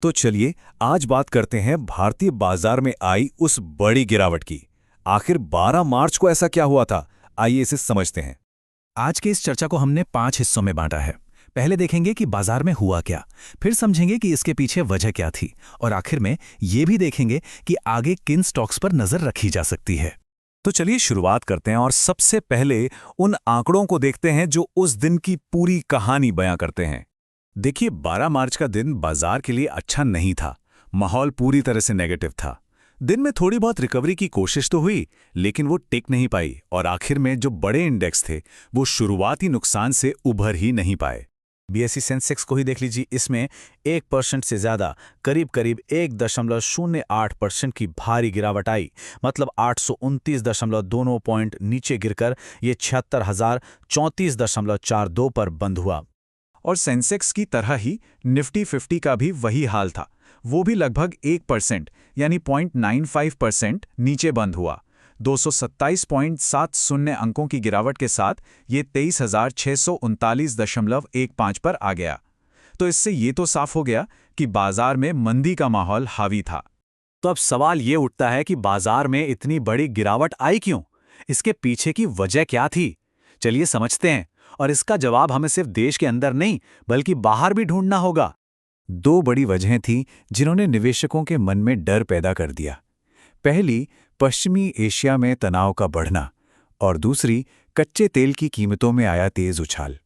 तो चलिए आज बात करते हैं भारतीय बाजार में आई उस बड़ी गिरावट की। आखिर 12 मार्च को ऐसा क्या हुआ था, आइए इसे समझते हैं। आज की इस चर्चा को हमने 5 हिस्सों में बांटा है। पहले देखेंगे कि बाजार में हुआ क्या, फिर समझेंगे कि इसके पीछे वजह क्या थी, और आखिर में ये भी देखेंगे कि आगे किन स्टॉक्स पर नजर रखी जा सकती है। तो चलिए शुरुआत करते हैं और सबसे पहले उन आंकड़ों को देखते हैं जो उस दिन की पूरी कहानी बयां करते हैं। देखिए, 12 मार्च का दिन बाजार के लिए अच्छा नहीं था। माहौल पूरी तरह से नेगेटिव था। दिन में थोड़ी बहुत रिकवरी की कोशिश तो हुई, लेकिन वो टिक नहीं पाई और आखिर में जो बड़े इंडेक्स थे वो शुरुआती नुकसान से उभर ही नहीं पाए। बीएसई सेंसेक्स को ही देख लीजिए, इसमें 1% से ज्यादा करीब 1.08% की भारी गिरावट आई। मतलब 829.2 पॉइंट नीचे गिरकर ये 76,034.42 पर बंद हुआ। और सेंसेक्स की तरह ही निफ्टी 50 का भी वही हाल था। वो भी लगभग 1% यानी 0.95% नीचे बंद हुआ। 227.70 अंकों की गिरावट के साथ ये 23,639.15 पर आ गया। तो इससे ये तो साफ हो गया कि बाजार में मंदी का माहौल हावी था। तो अब सवाल ये उठता है कि बाजार में इतनी बड़ी गिरावट आई क्यों? इसके पीछे की वजह क्या थी? चलिए समझते हैं, और इसका जवाब हमें सिर्फ देश के अंदर नहीं बल्कि बाहर भी ढूंढना होगा। 2 बड़ी वजहें थीं जिन्होंने निवेशकों के मन में डर पैदा कर दिया। पहली, पश्चिमी एशिया में तनाव का बढ़ना, और दूसरी, कच्चे तेल की कीमतों में आया तेज उछाल।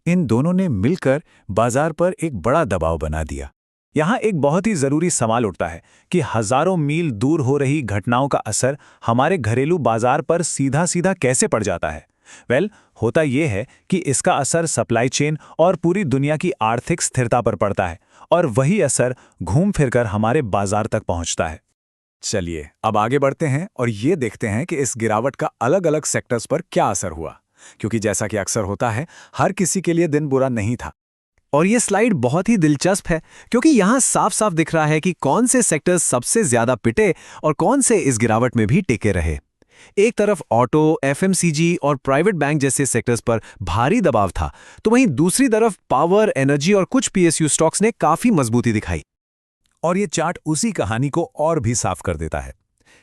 इन दोनों ने मिलकर बाजार पर एक बड़ा दबाव बना दिया। यहाँ एक बहुत ही जरूरी सवाल उठता है कि हजारों मील दूर हो रही घटनाओं का असर हमारे घरेलू बाजार पर सीधा सीधा कैसे पड़ जाता है। होता यह है कि इसका असर सप्लाई चेन और पूरी दुनिया की आर्थिक स्थिरता पर पड़ता है, और वही असर घूम फिरकर हमारे बाजार तक पहुंचता है। चलिए अब आगे बढ़ते हैं और ये देखते हैं कि इस गिरावट का अलग अलग सेक्टर्स पर क्या असर हुआ, क्योंकि जैसा कि अक्सर होता है, हर किसी के लिए दिन बुरा नहीं था। और ये स्लाइड बहुत ही दिलचस्प है, क्योंकि यहाँ साफ साफ दिख रहा है कि कौन से सेक्टर्स सबसे ज्यादा पिटे और कौन से इस गिरावट में भी टिके रहे। एक तरफ ऑटो, एफएमसीजी और प्राइवेट बैंक जैसे सेक्टर्स पर भारी दबाव था, तो वहीं दूसरी तरफ पावर, एनर्जी और कुछ पीएसयू स्टॉक्स ने काफी मजबूती दिखाई। और ये चार्ट उसी कहानी को और भी साफ कर देता है।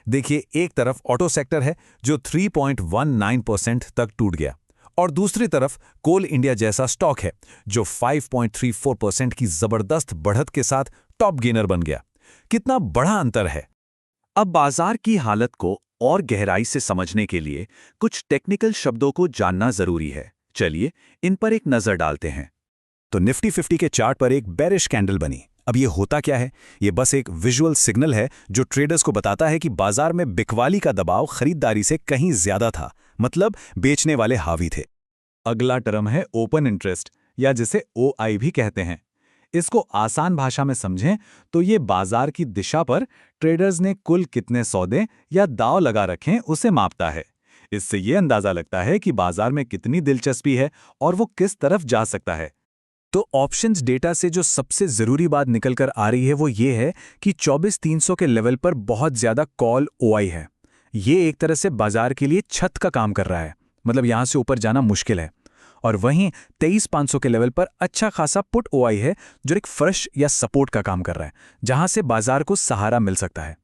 देखिए, एक तरफ ऑटो सेक्टर है जो 3.19% तक टूट गया, और दूसरी तरफ कोल इंडिया जैसा स्टॉक है जो 5.34% की जबरदस्त बढ़त के साथ टॉप गेनर बन गया। कितना बड़ा अंतर है। अब बाजार की हालत को और गहराई से समझने के लिए कुछ टेक्निकल शब्दों को जानना जरूरी है। चलिए इन पर एक नजर डालते हैं। तो निफ्टी 50 के चार्ट पर एक बेरिश कैंडल बनी। अब ये होता क्या है? ये बस एक विजुअल सिग्नल है जो ट्रेडर्स को बताता है कि बाजार में बिकवाली का दबाव खरीदारी से कहीं ज्यादा था, मतलब बेचने वाले हावी थे। अगला टर्म है ओपन इंटरेस्ट, या जिसे OI भी कहते हैं। इसको आसान भाषा में समझें तो ये बाजार की दिशा पर ट्रेडर्स ने कुल कितने सौदे या दांव लगा रखें उसे मापता है। इससे ये अंदाजा लगता है कि बाजार में कितनी दिलचस्पी है और वो किस तरफ जा सकता है। तो ऑप्शंस डेटा से जो सबसे जरूरी बात निकल कर आ रही है वो ये है कि 24,300 के लेवल पर बहुत ज्यादा कॉल OI है। ये एक तरह से बाजार के लिए छत का काम कर रहा है, मतलब यहां से ऊपर जाना मुश्किल है। और वहीं 23,500 के लेवल पर अच्छा खासा पुट OI है जो एक फर्श या सपोर्ट का काम कर रहा है, जहां से बाजार को सहारा मिल सकता है।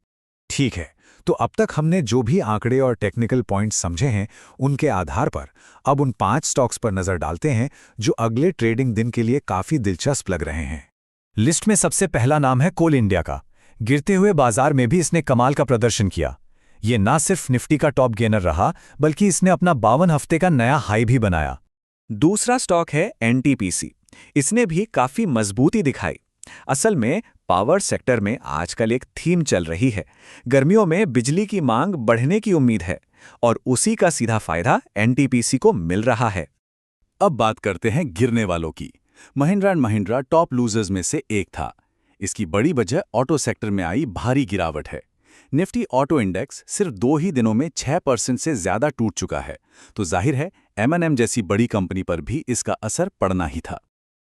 ठीक है, तो अब तक हमने जो भी आंकड़े और टेक्निकल पॉइंट्स समझे हैं, उनके आधार पर अब उन 5 स्टॉक्स पर नजर डालते हैं जो अगले ट्रेडिंग दिन के लिए काफी दिलचस्प लग रहे हैं। लिस्ट में सबसे पहला नाम है कोल इंडिया का। गिरते हुए बाजार में भी इसने कमाल का प्रदर्शन किया। ये ना सिर्फ निफ्टी का टॉप गेनर रहा, बल्कि इसने अपना 52 हफ्ते का नया हाई भी बनाया। दूसरा स्टॉक है NTPC। इसने भी काफी मजबूती दिखाई। असल में पावर सेक्टर में आजकल एक थीम चल रही है। गर्मियों में बिजली की मांग बढ़ने की उम्मीद है, और उसी का सीधा फायदा NTPC को मिल रहा है। अब बात करते हैं गिरने वालों की। Mahindra and Mahindra top losers में से एक था। इसकी बड़ी वजह ऑटो सेक्टर में आई भारी गिरावट है। निफ्टी ऑटो इंडेक्स सिर्फ 2 ही दिनों में 6% से ज्यादा टूट चुका है, तो जाहिर है M&M जैसी बड़ी कंपनी पर भी इसका असर पड़ना ही था।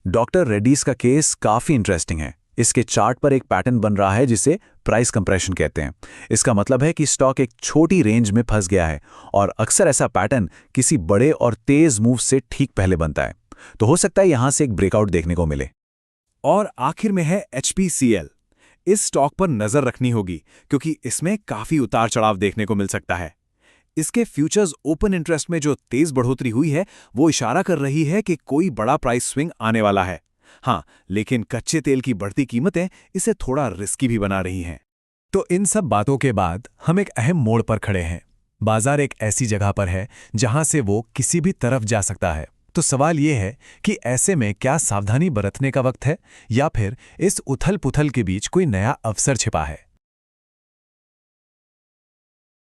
डॉक्टर रेड्डीज का केस काफी इंटरेस्टिंग है। इसके चार्ट पर एक पैटर्न बन रहा है जिसे प्राइस कंप्रेशन कहते हैं। इसका मतलब है कि स्टॉक एक छोटी रेंज में फंस गया है, और अक्सर ऐसा पैटर्न किसी बड़े और तेज मूव से ठीक पहले बनता है। तो हो सकता है यहां से एक ब्रेकआउट देखने को मिले। और आखिर में है HPCL। इस स्टॉक पर नजर रखनी होगी क्योंकि इसमें काफी उतार चढ़ाव देखने को मिल सकता है। इसके फ्यूचर्स ओपन इंटरेस्ट में जो तेज बढ़ोतरी हुई है वो इशारा कर रही है कि कोई बड़ा प्राइस स्विंग आने वाला है। हाँ, लेकिन कच्चे तेल की बढ़ती कीमतें इसे थोड़ा रिस्की भी बना रही हैं। तो इन सब बातों के बाद हम एक अहम मोड़ पर खड़े हैं। बाजार एक ऐसी जगह पर है जहां से वो किसी भी तरफ जा सकता है। तो सवाल ये है कि ऐसे में क्या सावधानी बरतने का वक्त है या फिर इस उथल-पुथल के बीच कोई नया अवसर छिपा है।